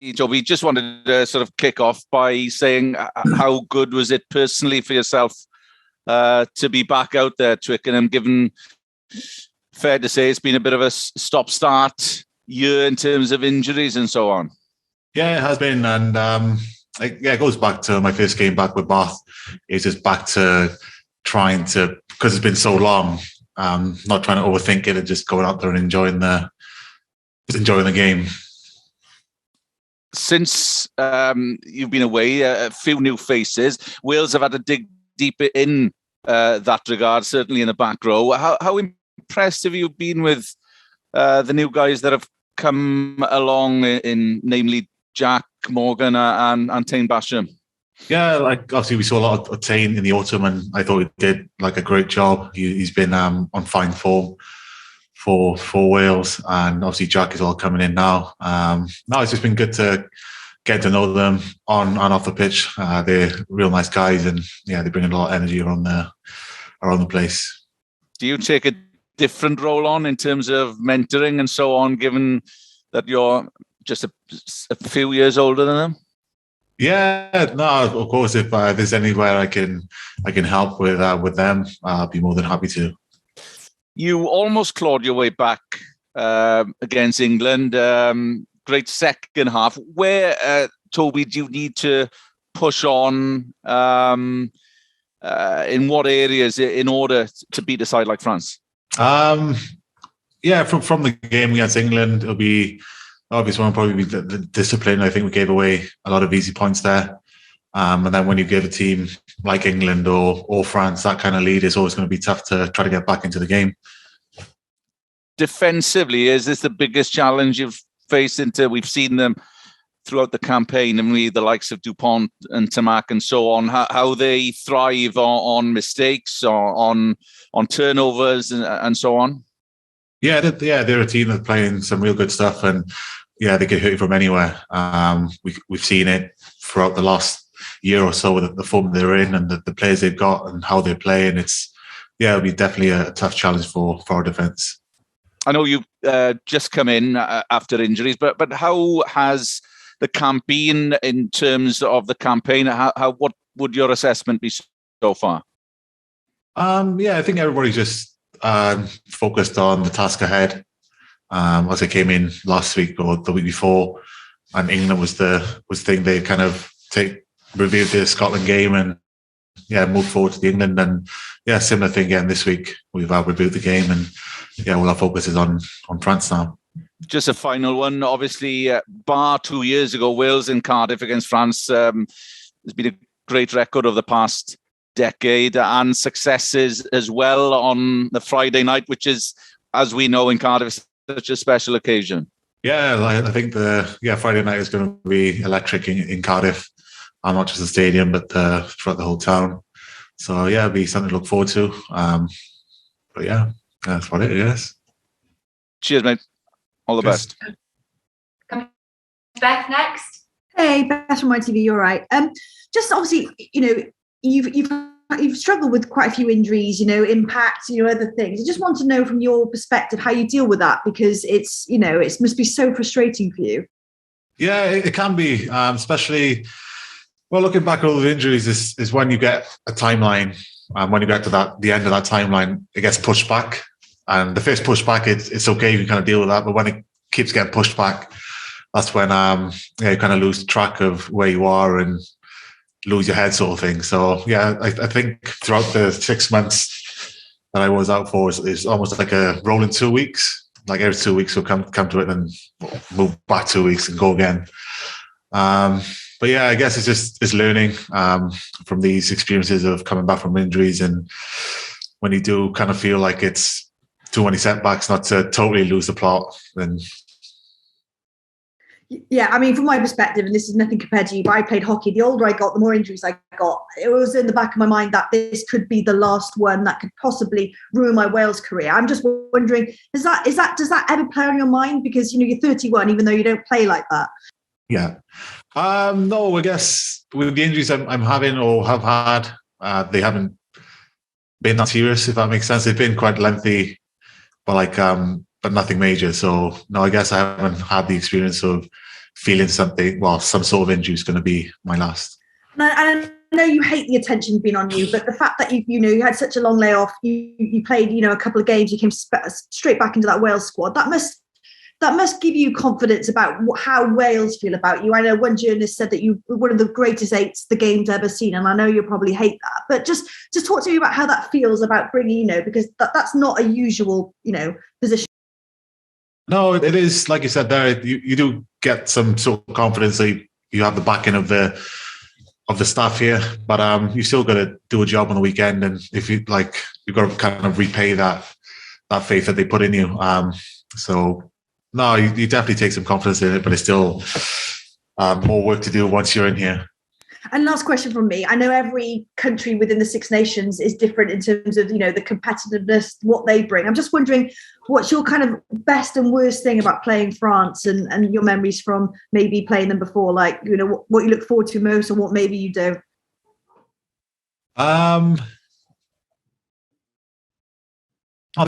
Joby, just wanted to sort of kick off by saying how good was it personally for yourself to be back out there, Twickenham, given, fair to say, it's been a bit of a stop-start year in terms of injuries and so on. Yeah, it has been. And it goes back to my first game back with Bath. It's just back to trying to, because it's been so long, not trying to overthink it and just going out there and enjoying the game. Since you've been away, a few new faces. Wales have had to dig deeper in that regard, certainly in the back row. How impressed have you been with the new guys that have come along, in namely Jack Morgan and Tane Basham? Yeah, like obviously we saw a lot of Tane in the autumn, and I thought he did like a great job. He's been on fine form for Wales, and obviously Jack is all coming in now. No, it's just been good to get to know them on and off the pitch. They're real nice guys, and yeah, they bring a lot of energy around the place. Do you take a different role on in terms of mentoring and so on, given that you're just a few years older than them? Yeah, no, of course. If there's anywhere I can help with them, I'll be more than happy to. You almost clawed your way back against England. Great second half. Where, Toby, do you need to push on? In what areas in order to beat a side like France? Yeah, from the game against England, it'll be obvious one. Probably be the discipline. I think we gave away a lot of easy points there. And then when you give a team like England or France that kind of lead, it's always going to be tough to try to get back into the game. Defensively, is this the biggest challenge you've faced? We've seen them throughout the campaign, and the likes of Dupont and Tamac and so on, how they thrive on mistakes, or on turnovers and so on. Yeah, they're a team that's playing some real good stuff, and yeah, they can hit you from anywhere. We've seen it throughout the last year or so with the form they're in and the players they've got and how they play, and it'll be definitely a tough challenge for our defence. I know you've just come in after injuries, but how has the camp been in terms of the campaign? What would your assessment be so far? Yeah, I think everybody's just focused on the task ahead. As I came in last week or the week before, and England was the thing they kind of reviewed the Scotland game and moved forward to the England, and similar thing again this week. We've reviewed the game, and all our focus is on France now. Just a final one. Obviously, bar 2 years ago, Wales in Cardiff against France. There's been a great record of the past decade and successes as well on the Friday night, which is, as we know in Cardiff, such a special occasion. Yeah, I think Friday night is going to be electric in Cardiff, and not just the stadium, but throughout the whole town. So it'll be something to look forward to. But yeah, that's about it, I guess. Cheers, mate. All the best. Beth next. Hey, Beth from ITV. You're right. Just obviously, you've struggled with quite a few injuries, impact, other things. I just want to know from your perspective how you deal with that, because it's, it must be so frustrating for you. Yeah, it can be, especially. Well, looking back at all the injuries is when you get a timeline, and when you get to the end of that timeline, it gets pushed back. And the first push back, it's okay, you can kind of deal with that. But when it keeps getting pushed back, that's when you kind of lose track of where you are and lose your head, sort of thing. So yeah, I think throughout the 6 months that I was out for, it's almost like a rolling 2 weeks. Like every 2 weeks we'll come to it and move back 2 weeks and go again. But yeah, I guess it's learning from these experiences of coming back from injuries, and when you do kind of feel like it's too many setbacks, not to totally lose the plot. Then yeah, I mean, from my perspective, and this is nothing compared to you, but I played hockey. The older I got, the more injuries I got. It was in the back of my mind that this could be the last one that could possibly ruin my Wales career. I'm just wondering, does that ever play on your mind? Because you're 31, even though you don't play like that. Yeah. No, I guess with the injuries I'm having or have had, they haven't been that serious, if that makes sense. They've been quite lengthy, but nothing major. So no, I guess I haven't had the experience of feeling something. Well, some sort of injury is going to be my last. And I know you hate the attention being on you, but the fact that you had such a long layoff, you played a couple of games, you came straight back into that Wales squad. That must give you confidence about how Wales feel about you. I know one journalist said that you were one of the greatest eights the game's ever seen, and I know you'll probably hate that. But just talk to me about how that feels about bringing, because that's not a usual, position. No, it is, like you said there, you do get some sort of confidence that you have the backing of the staff here, but you still got to do a job on the weekend, and if you've got to kind of repay that faith that they put in you. So no, you definitely take some confidence in it, but it's still more work to do once you're in here. And last question from me. I know every country within the Six Nations is different in terms of, the competitiveness, what they bring. I'm just wondering, what's your kind of best and worst thing about playing France and your memories from maybe playing them before? Like, what you look forward to most, or what maybe you do?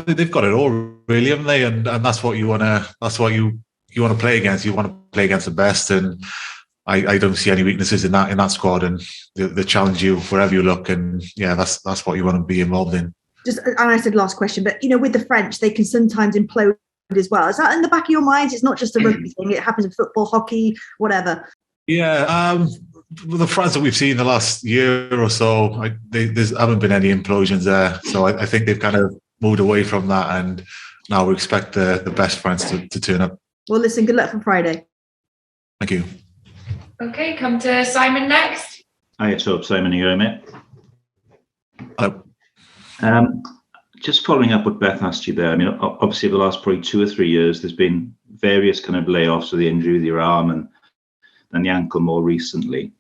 They've got it all, really, haven't they? And that's what you want to. That's what you want to play against. You want to play against the best, and I don't see any weaknesses in that squad, and they challenge you wherever you look, and yeah, that's what you want to be involved in. And I said last question, but with the French, they can sometimes implode as well. Is that in the back of your minds? It's not just a rugby thing; it happens in football, hockey, whatever. Yeah, the France that we've seen the last year or so, there haven't been any implosions there, so I think they've kind of moved away from that, and now we expect the best France to turn up. Well, listen, good luck for Friday. Thank you. Okay, come to Simon next. Hi, it's Hope. Simon here, mate. Hello. Just following up what Beth asked you there. I mean, obviously, the last probably 2 or 3 years, there's been various kind of layoffs of the injury with your arm and the ankle more recently.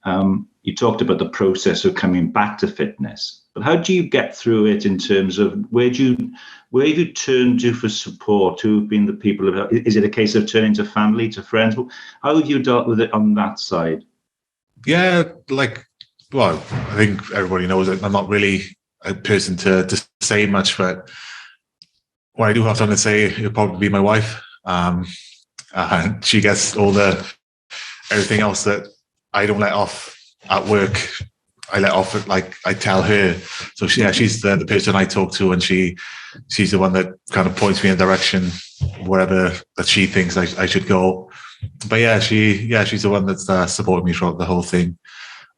You talked about the process of coming back to fitness, but how do you get through it in terms of where have you turned to for support? Who have been the people? Is it a case of turning to family, to friends? How have you dealt with it on that side? Yeah, I think everybody knows it. I'm not really a person to say much, but what I do have something to say, it'll probably be my wife. And she gets all everything else that I don't let off at work. I let off it, I tell her. So she's the person I talk to, and she's the one that kind of points me in a direction wherever that she thinks I should go. But she's the one that's supported me throughout the whole thing.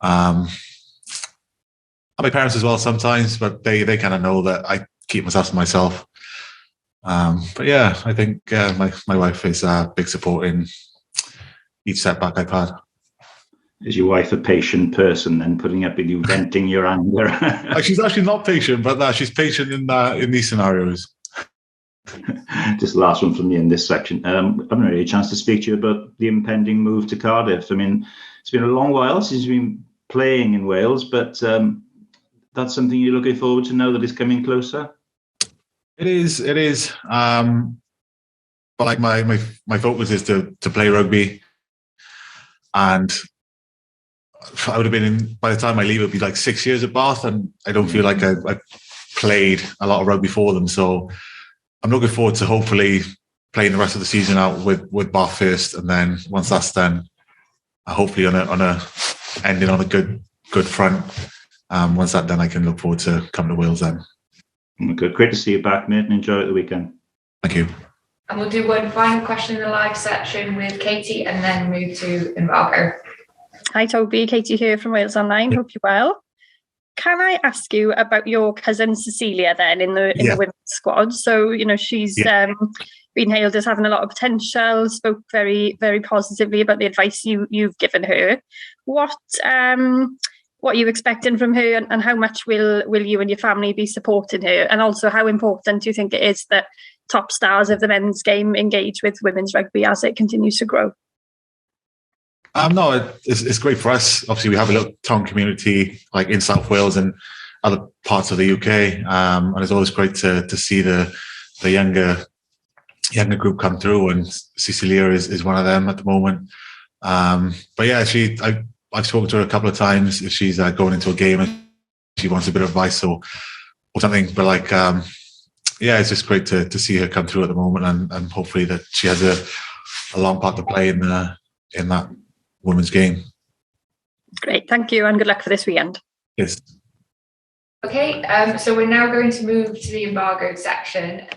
And my parents as well sometimes, but they kind of know that I keep myself to myself. But yeah, I think my wife is a big support in each setback I've had. Is your wife a patient person then, putting up with you venting your anger? She's actually not patient, but she's patient in these scenarios. Just the last one from me in this section. I haven't really had a chance to speak to you about the impending move to Cardiff. I mean, it's been a long while since you've been playing in Wales, but that's something you're looking forward to now that it's coming closer? It is. But my focus is to play rugby, and I would have been by the time I leave, it'll be 6 years at Bath, and I don't feel like I played a lot of rugby for them. So I'm looking forward to hopefully playing the rest of the season out with Bath first, and then once that's done, hopefully on a ending on a good front. Once that's done, I can look forward to coming to Wales then. Good, great to see you back, mate, and enjoy it the weekend. Thank you. And we'll do one final question in the live section with Katie, and then move to Invalco. Hi Toby, Katie here from Wales Online. Hope you're well. Can I ask you about your cousin Cecilia then in the women's squad? So, she's been hailed as having a lot of potential, spoke very, very positively about the advice you've given her. What are you expecting from her, and how much will you and your family be supporting her? And also, how important do you think it is that top stars of the men's game engage with women's rugby as it continues to grow? No, it's great for us. Obviously, we have a little town community in South Wales and other parts of the UK, and it's always great to see the younger group come through. And Cecilia is one of them at the moment. But yeah, I've spoken to her a couple of times if she's going into a game and she wants a bit of advice or something. But it's just great to see her come through at the moment, and hopefully that she has a long part to play in in that women's game. Great, thank you, and good luck for this weekend. Yes. Okay, so we're now going to move to the embargoed section.